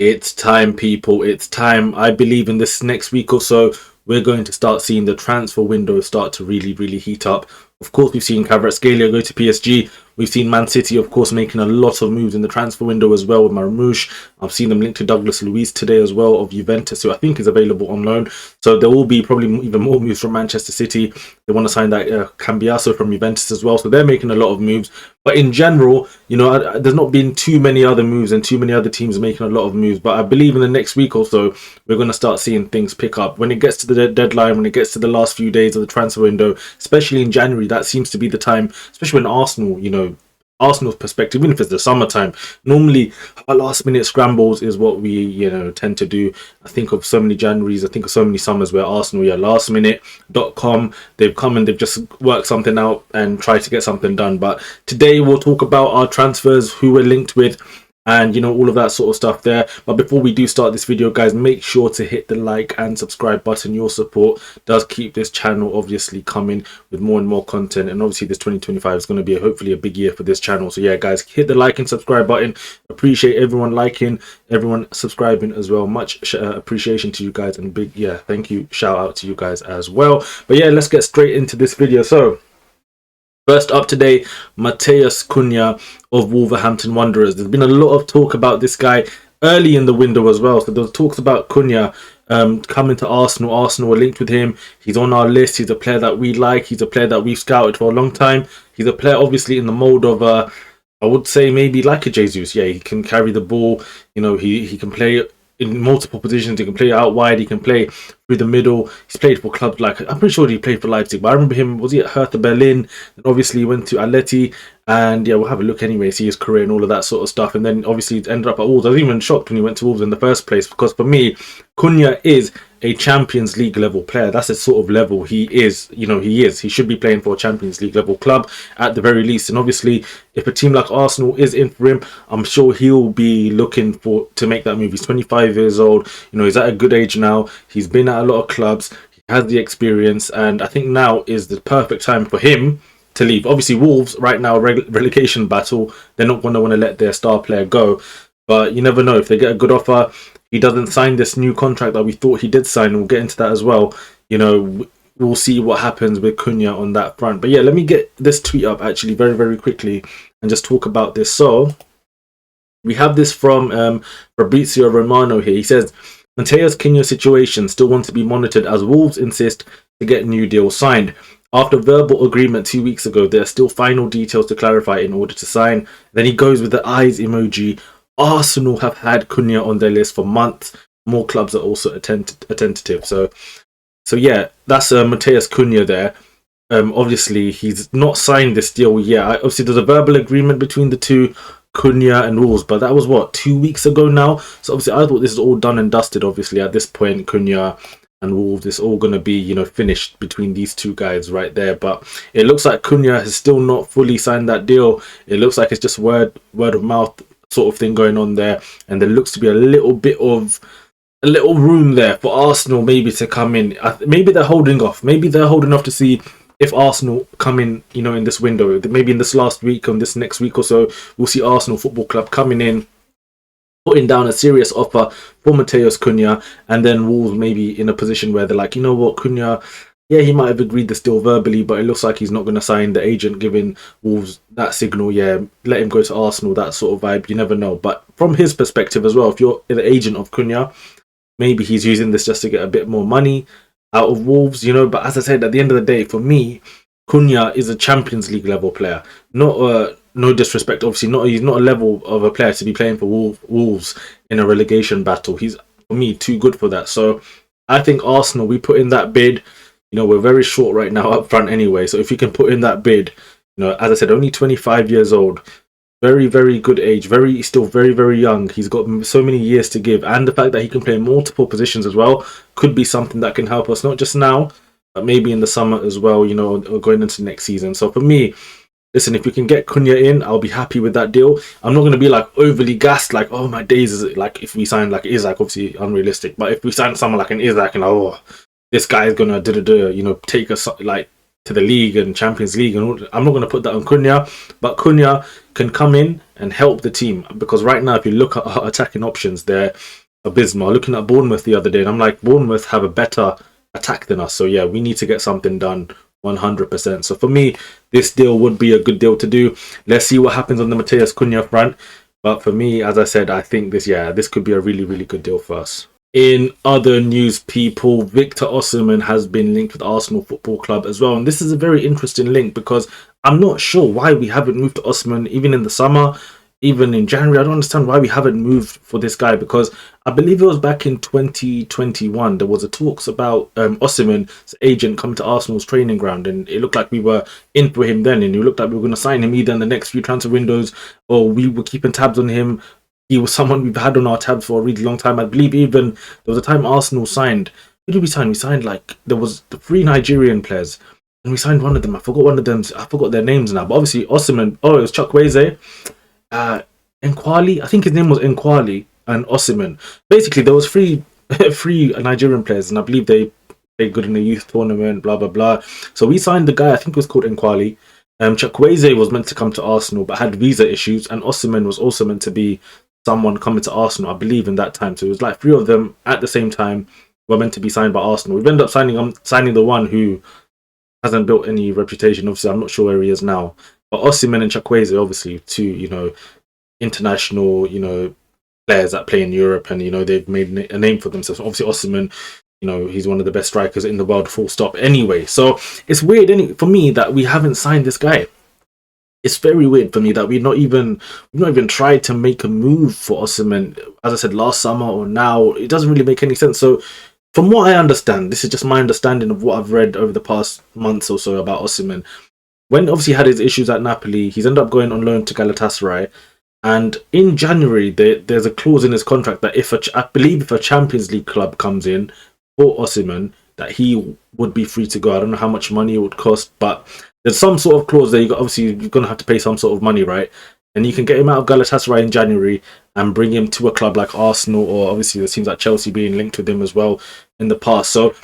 It's time, people. It's time. I believe in this next week or so, we're going to start seeing the transfer window start to really heat up. Of course, we've seen Kvaratskhelia go to PSG. We've seen Man City, of course, making a lot of moves in the transfer window as well with Marmoush. I've seen them linked to Douglas Luiz today as well of Juventus, who I think is available on loan. So there will be probably even more moves from Manchester City. They want to sign that Cambiaso from Juventus as well. So they're making a lot of moves. But in general, you know, there's not been too many other moves and too many other teams making a lot of moves. But I believe in the next week or so, we're going to start seeing things pick up. When it gets to the deadline, when it gets to the last few days of the transfer window, especially in January, that seems to be the time, especially when Arsenal, you know, Arsenal's perspective, even if it's the summertime, normally our last minute scrambles is what we, you know, tend to do. I think of so many Januaries, I think of so many summers where Arsenal, yeah, lastminute.com, they've come and they've just worked something out and tried to get something done. But today we'll talk about our transfers, who we're linked with, and you know, all of that sort of stuff there. But before we do start this video, guys, make sure to hit the like and subscribe button. Your support does keep this channel obviously coming with more and more content, and obviously this 2025 is going to be hopefully a big year for this channel. So yeah, guys, hit the like and subscribe button. Appreciate everyone liking, everyone subscribing as well. Much appreciation to you guys, and big thank you, shout out to you guys as well. But yeah, let's get straight into this video. So first up today, Matheus Cunha of Wolverhampton Wanderers. There's been a lot of talk about this guy early in the window as well. So there's talks about Cunha coming to Arsenal. Arsenal are linked with him. He's on our list. He's a player that we like. He's a player that we've scouted for a long time. He's a player obviously in the mold of I would say maybe like a Jesus. Yeah, he can carry the ball. You know, he can play in multiple positions. He can play out wide. He can play through the middle. He's played for clubs like, I'm pretty sure he played for Leipzig, but I remember him, was he at Hertha Berlin? And obviously he went to Atleti, and yeah, we'll have a look anyway, see his career and all of that sort of stuff. And then obviously he ended up at Wolves. I was even shocked when he went to Wolves in the first place, because for me, Cunha is a Champions League level player. That's the sort of level he is. You know, he should be playing for a Champions League level club at the very least. And obviously, if a team like Arsenal is in for him, I'm sure he'll be looking to make that move. He's 25 years old. You know, he's at a good age now. He's been at a lot of clubs. He has the experience, and I think now is the perfect time for him to leave. Obviously, Wolves right now, relegation battle. They're not going to want to let their star player go. But you never know, if they get a good offer, he doesn't sign this new contract that we thought he did sign, and we'll get into that as well. You know, we'll see what happens with Cunha on that front. But yeah, let me get this tweet up actually very quickly and just talk about this. So we have this from Fabrizio Romano here. He says, Matheus Cunha's situation still wants to be monitored as Wolves insist to get new deals signed. After verbal agreement 2 weeks ago, there are still final details to clarify in order to sign. Then he goes with the eyes emoji. Arsenal have had Cunha on their list for months. More clubs are also attentive. So yeah, that's Matheus Cunha there. Obviously, he's not signed this deal yet. Obviously, there's a verbal agreement between the two, Cunha and Wolves, but that was what, 2 weeks ago now. So obviously, I thought this is all done and dusted. Obviously, at this point, Cunha and Wolves, it's all going to be, you know, finished between these two guys right there. But it looks like Cunha has still not fully signed that deal. It looks like it's just word of mouth sort of thing going on there, and there looks to be a little room there for Arsenal maybe to come in. Maybe they're holding off. Maybe they're holding off to see if Arsenal come in, you know, in this window. Maybe in this last week, or this next week or so, we'll see Arsenal Football Club coming in, putting down a serious offer for Matheus Cunha, and then Wolves maybe in a position where they're like, you know what, Cunha, yeah, he might have agreed this deal verbally, but it looks like he's not going to sign. The agent giving Wolves that signal, yeah, let him go to Arsenal, that sort of vibe. You never know. But from his perspective as well, if you're the agent of Cunha, maybe he's using this just to get a bit more money out of Wolves, you know. But as I said, at the end of the day, for me, Cunha is a Champions League level player. Not no disrespect, obviously, he's not a level of a player to be playing for Wolves in a relegation battle. He's, for me, too good for that. So I think Arsenal, we put in that bid. You know, we're very short right now up front anyway. So if you can put in that bid, you know, as I said, only 25 years old, very good age, still very young. He's got so many years to give, and the fact that he can play multiple positions as well could be something that can help us, not just now, but maybe in the summer as well, you know, or going into next season. So for me, listen, if we can get Cunha in, I'll be happy with that deal. I'm not going to be like overly gassed, like, oh my days, is it like if we sign like Isaac, obviously unrealistic, but if we sign someone like an Isaac and like, oh, this guy is gonna you know, take us, like to the league and Champions League, and I'm not going to put that on Cunha, but Cunha can come in and help the team, because right now if you look at our attacking options, they're abysmal. Looking at Bournemouth the other day, and I'm like, Bournemouth have a better attack than us, so yeah, we need to get something done 100%. So for me, this deal would be a good deal to do. Let's see what happens on the Matheus Cunha front, but for me, as I said, I think this could be a really, really good deal for us. In other news, people, Victor Osimhen has been linked with Arsenal Football Club as well. And this is a very interesting link, because I'm not sure why we haven't moved to Osimhen even in the summer, even in January. I don't understand why we haven't moved for this guy, because I believe it was back in 2021. There was a talks about Osimhen's agent coming to Arsenal's training ground, and it looked like we were in for him then, and it looked like we were going to sign him either in the next few transfer windows, or we were keeping tabs on him. He was someone we've had on our tabs for a really long time. I believe even there was a time Arsenal signed. Who did we sign? We signed, like, there was the 3 Nigerian players, and we signed one of them. I forgot their names now. But obviously Osimhen. Oh, it was Chukwueze, Nkwali. I think his name was Nkwali, and Osimhen. Basically, there was three Nigerian players, and I believe they played good in the youth tournament. Blah blah blah. So we signed the guy. I think it was called Nkwali. Chukwueze was meant to come to Arsenal, but had visa issues, and Osimhen was also meant to be someone coming to Arsenal, I believe, in that time. So it was like 3 of them at the same time were meant to be signed by Arsenal. We've ended up signing the one who hasn't built any reputation. Obviously, I'm not sure where he is now. But Osimhen and Chukwueze, obviously, 2, international, players that play in Europe, and, they've made a name for themselves. Obviously, Osimhen, he's one of the best strikers in the world, full stop. Anyway, so it's weird for me that we haven't signed this guy. It's very weird for me that we've not even tried to make a move for Osimhen, as I said, last summer or now. It doesn't really make any sense. So from what I understand, this is just my understanding of what I've read over the past months or so about Osimhen. When obviously he had his issues at Napoli, he's ended up going on loan to Galatasaray. And in January, there's a clause in his contract that if a Champions League club comes in for Osimhen, that he would be free to go. I don't know how much money it would cost, but there's some sort of clause there. You're going to have to pay some sort of money, right? And you can get him out of Galatasaray in January and bring him to a club like Arsenal, or obviously there seems like Chelsea being linked with him as well in the past. So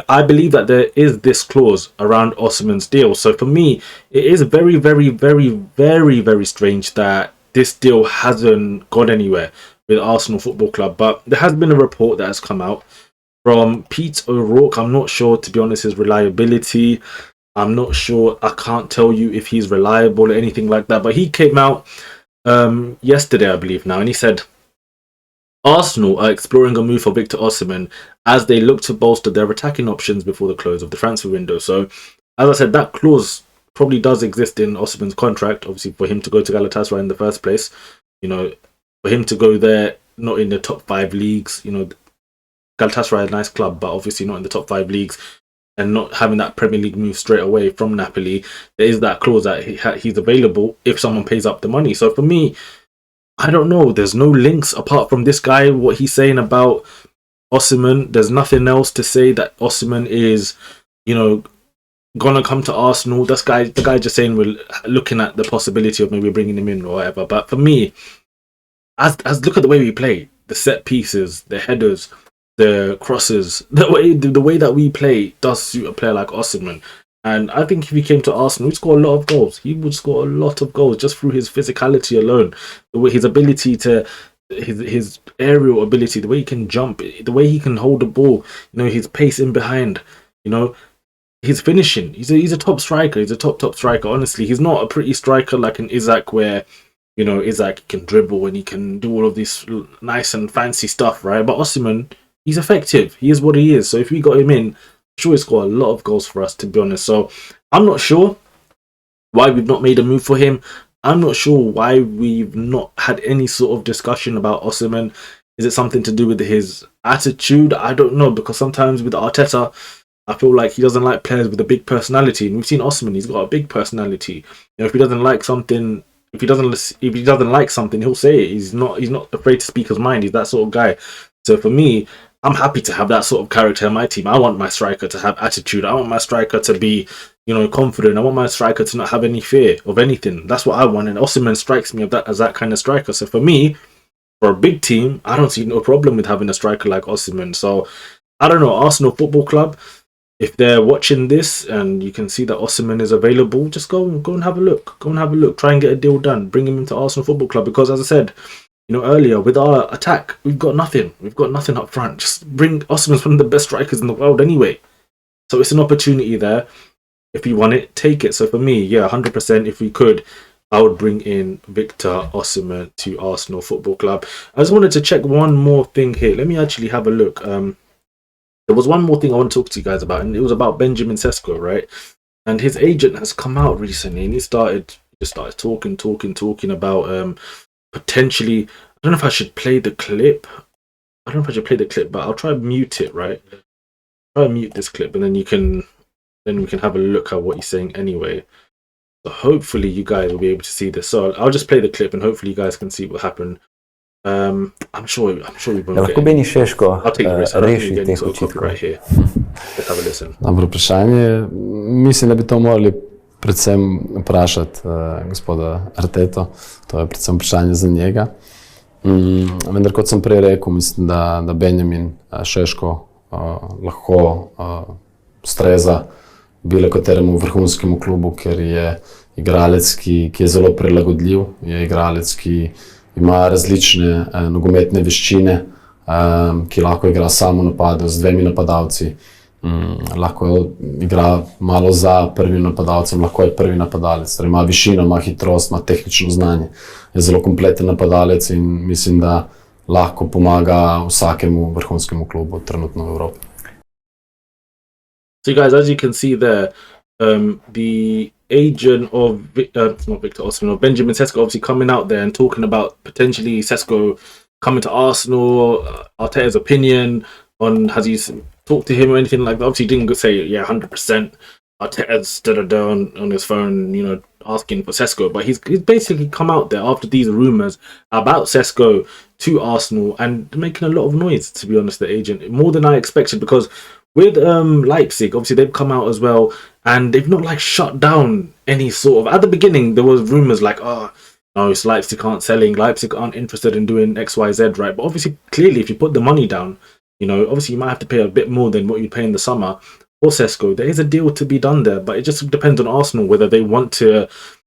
I believe that there is this clause around Osimhen's deal. So for me, it is very, very, very, very, very strange that this deal hasn't gone anywhere with Arsenal Football Club. But there has been a report that has come out from Pete O'Rourke. I'm not sure, to be honest, his reliability. I'm not sure. I can't tell you if he's reliable or anything like that. But he came out yesterday, I believe now, and he said Arsenal are exploring a move for Victor Osimhen as they look to bolster their attacking options before the close of the transfer window. So, as I said, that clause probably does exist in Osimhen's contract, obviously, for him to go to Galatasaray in the first place. For him to go there, not in the top 5 leagues. Galatasaray is a nice club, but obviously not in the top 5 leagues. And not having that Premier League move straight away from Napoli, there is that clause that he's available if someone pays up the money. So for me, I don't know. There's no links apart from this guy, what he's saying about Osimhen. There's nothing else to say that Osimhen is, gonna come to Arsenal. The guy just saying we're looking at the possibility of maybe bringing him in or whatever. But for me, as look at the way we play, the set pieces, the headers, the crosses, the way that we play does suit a player like Osimhen. And I think if he came to Arsenal, he'd score a lot of goals. He would score a lot of goals just through his physicality alone. The way his ability to, his aerial ability, the way he can jump, the way he can hold the ball, his pace in behind, his finishing. He's a top striker. He's a top striker. Honestly, he's not a pretty striker like an Isak where, Isak can dribble and he can do all of this nice and fancy stuff, right? But Osimhen, he's effective. He is what he is. So if we got him in, I'm sure he scored a lot of goals for us, to be honest. So I'm not sure why we've not made a move for him. I'm not sure why we've not had any sort of discussion about Osimhen. Is it something to do with his attitude? I don't know, because sometimes with Arteta, I feel like he doesn't like players with a big personality. And we've seen Osimhen, he's got a big personality. If he doesn't like something, if he doesn't like something, he'll say it. He's not afraid to speak his mind. He's that sort of guy. So for me, I'm happy to have that sort of character in my team. I want my striker to have attitude. I want my striker to be, confident. I want my striker to not have any fear of anything. That's what I want. And Osimhen strikes me as that kind of striker. So for me, for a big team, I don't see no problem with having a striker like Osimhen. So I don't know. Arsenal Football Club, if they're watching this and you can see that Osimhen is available, just go and have a look. Go and have a look. Try and get a deal done. Bring him into Arsenal Football Club, because as I said, earlier, with our attack, we've got nothing. We've got nothing up front. Just bring Osimhen's one of the best strikers in the world anyway. So it's an opportunity there. If you want it, take it. So for me, yeah, 100%. If we could, I would bring in Victor Osimhen to Arsenal Football Club. I just wanted to check one more thing here. Let me actually have a look. There was one more thing I want to talk to you guys about, and it was about Benjamin Sesko, right? And his agent has come out recently, and he started talking about potentially. I don't know if I should play the clip. I don't know if I should play the clip, but I'll try and mute it, right? Try and mute this clip, and then we can have a look at what he's saying anyway. So hopefully you guys will be able to see this. So I'll just play the clip, and hopefully you guys can see what happened. I'm sure we won't Lahko bi ni Sesko reši teh očitkov right here. Let's have a listen. Dobro vprašanje. Mislim, da bi to morali predvsem vprašati gospoda Arteto. To je predvsem vprašanje za njega. Vendar, kot sem prej rekel, mislim, da Benjamin Sesko lahko ustreza bilo kateremu vrhunskemu klubu, ker je igralec, ki je zelo prilagodljiv, je igralec, ki ima različne nogometne veščine, ki lahko igra samo napade z dvemi napadalci, lahko igra malo za prvim napadalcem, lahko je prvi napadalec, torej ima višino, ima hitrost, ima tehnično znanje, je zelo kompleten napadalec in mislim, da lahko pomaga vsakemu vrhunskemu klubu trenutno v Evropi. So guys, as you can see there, the agent of not Victor Osimhen, of Benjamin Sesko, obviously coming out there and talking about potentially Sesko coming to Arsenal, Arteta's opinion on, has he talked to him or anything like that? Obviously didn't say, yeah, 100%. Arteta's on his phone, asking for Sesko, but he's basically come out there after these rumours about Sesko to Arsenal and making a lot of noise, to be honest, the agent, more than I expected, because with Leipzig, obviously they've come out as well, and they've not shut down any sort of. At the beginning, there was rumors like, oh no, it's Leipzig aren't selling, Leipzig aren't interested in doing XYZ, right? But obviously, clearly, if you put the money down, obviously you might have to pay a bit more than what you'd pay in the summer for Sesko. There is a deal to be done there, but it just depends on Arsenal whether they want to,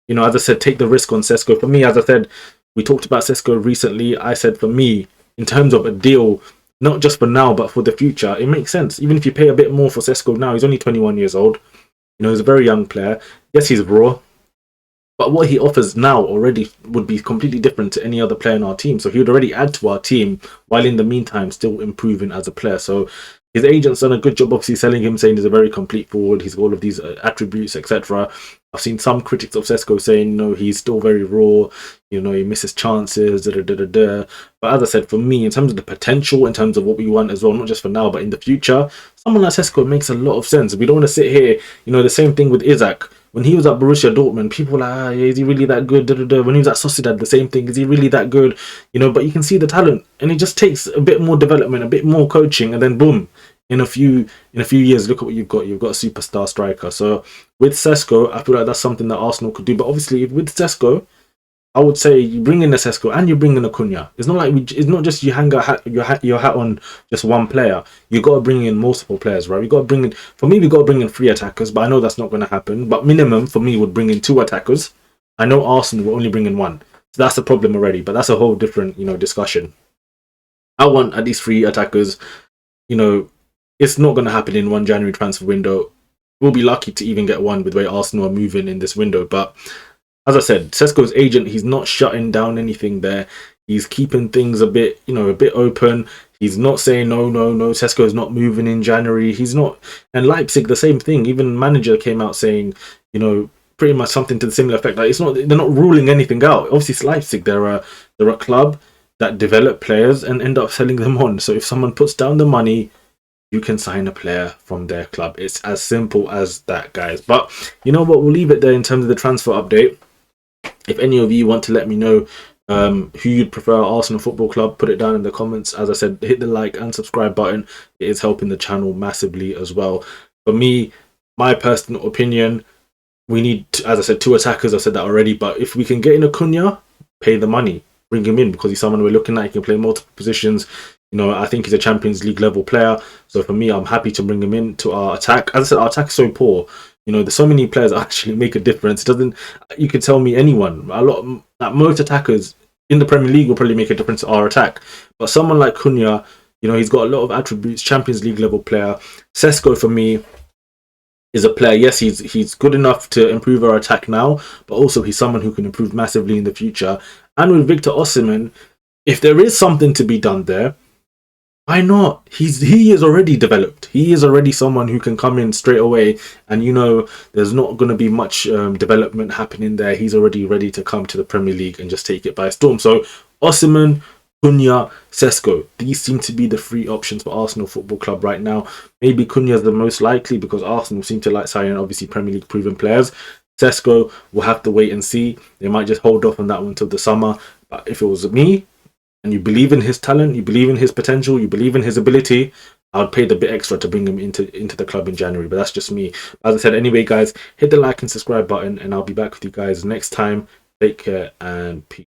as I said, take the risk on Sesko. For me, as I said, we talked about Sesko recently. I said for me, in terms of a deal, not just for now, but for the future, it makes sense. Even if you pay a bit more for Sesko now, he's only 21 years old. He's a very young player. Yes, he's raw, but what he offers now already would be completely different to any other player in our team. So he would already add to our team, while in the meantime still improving as a player. So his agent's done a good job, obviously, selling him, saying he's a very complete forward. He's got all of these attributes, etc. I've seen some critics of Sesko saying, no, he's still very raw. He misses chances. But as I said, for me, in terms of the potential, in terms of what we want as well, not just for now, but in the future, someone like Sesko makes a lot of sense. We don't want to sit here, the same thing with Isaac. When he was at Borussia Dortmund, people were like, is he really that good? When he was at Sociedad, the same thing. Is he really that good? But you can see the talent, and it just takes a bit more development, a bit more coaching, and then boom, in a few years, look at what you've got. You've got a superstar striker. So with Sesko, I feel like that's something that Arsenal could do. But obviously, with Sesko, I would say you bring in a Sesko and you bring in a Cunha. It's not like it's not just you hang your hat on just one player. You got to bring in multiple players, right? We got to bring in. For me, we got to bring in 3 attackers, but I know that's not going to happen. But minimum for me would bring in 2 attackers. I know Arsenal will only bring in 1, so that's a problem already. But that's a whole different discussion. I want at least 3 attackers. It's not going to happen in one January transfer window. We'll be lucky to even get one with the way Arsenal are moving in this window, but. As I said, Sesko's agent, he's not shutting down anything there. He's keeping things a bit open. He's not saying, no, Sesko's not moving in January. He's not. And Leipzig, the same thing. Even manager came out saying, pretty much something to the similar effect. Like, they're not ruling anything out. Obviously, it's Leipzig. They're a club that develop players and end up selling them on. So if someone puts down the money, you can sign a player from their club. It's as simple as that, guys. But you know what? We'll leave it there in terms of the transfer update. If any of you want to let me know who you'd prefer at Arsenal Football Club, put it down in the comments. As I said, hit the like and subscribe button. It is helping the channel massively as well. For me, my personal opinion, we need, as I said, 2 attackers. I've said that already. But if we can get in a Cunha, pay the money. Bring him in because he's someone we're looking at. He can play multiple positions. I think he's a Champions League level player. So for me, I'm happy to bring him into our attack. As I said, our attack is so poor. There's so many players that actually make a difference. You could tell me anyone. Most attackers in the Premier League will probably make a difference to our attack. But someone like Cunha, he's got a lot of attributes. Champions League level player. Sesko for me is a player. Yes, he's good enough to improve our attack now, but also he's someone who can improve massively in the future. And with Victor Osimhen, if there is something to be done there, why not? He is already developed. He is already someone who can come in straight away, and there's not going to be much development happening there. He's already ready to come to the Premier League and just take it by storm. So Osimhen, Cunha, Sesko, these seem to be the three options for Arsenal Football Club right now. Maybe Cunha is the most likely because Arsenal seem to like signing obviously Premier League proven players. Sesko, we'll have to wait and see. They might just hold off on that one until the summer. But if it was me, and you believe in his talent, you believe in his potential, you believe in his ability, I would pay the bit extra to bring him into the club in January. But that's just me. As I said, anyway, guys, hit the like and subscribe button, and I'll be back with you guys next time. Take care and peace.